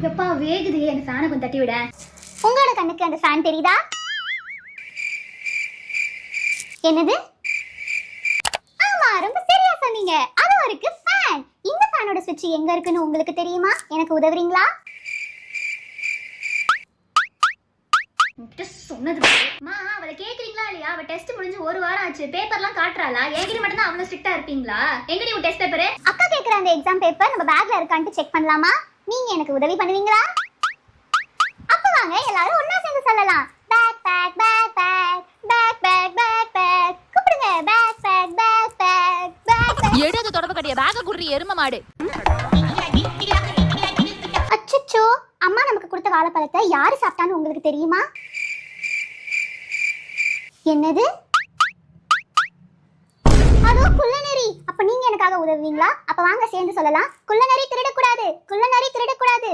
எப்பா வேகுது, அந்த ஃபேனை கொஞ்சம் தட்டி விட. உங்களோட கண்ணுக்கு அந்த ஃபேன் தெரியுதா? என்னது? ஆமா, ரொம்ப சரியா சொன்னீங்க. அது இருக்கு ஃபேன். இந்த ஃபேனோட சுவிட்ச் எங்க இருக்குன்னு உங்களுக்கு தெரியுமா? எனக்கு உதவுறீங்களா? சொன்னது அம்மா, அவளை கேக்குறீங்களா இல்லையா? அவ டெஸ்ட் முடிஞ்சு 1 வாரம் ஆச்சு. பேப்பர்லாம் காட்டுறாளா? என்கிட்ட மட்டும் தான் அவ்வளவு ஸ்ட்ரிக்ட்டா இருப்பீங்களா? எங்கடி உன் டெஸ்ட் பேப்பர்? அக்கா கேக்குற அந்த எக்ஸாம் பேப்பர் நம்ம பேக்ல இருக்கான்னு செக் பண்ணலாமா? நீங்க எனக்கு உதவி பண்ணுவீங்களா? அப்ப வாங்க எல்லாரும் ஒண்ணா சேர்ந்து சொல்லலாம். பேக் பேக் பேக் பேக் பேக் பேக் பேக் பேக். கூப்பிடுங்க. பேக் பேக் பேக் பேக் பேக் பேக். எடுத்து தொடப்ப கட்டிய பேக்க குடுறி எரும மாடு. அச்சச்சோ, அம்மா நமக்கு கொடுத்த வாழைப்பழத்தை யாரு சாப்பிட்டான்னு உங்களுக்கு தெரியுமா? என்னது? அதோ குள்ளநரி. அப்ப நீங்க எனக்காக உதவுவீங்களா? அப்ப வாங்க சேர்ந்து சொல்லலாம். குள்ளநரி திருடக்கூடாது, குள்ளநரி திருடக்கூடாது.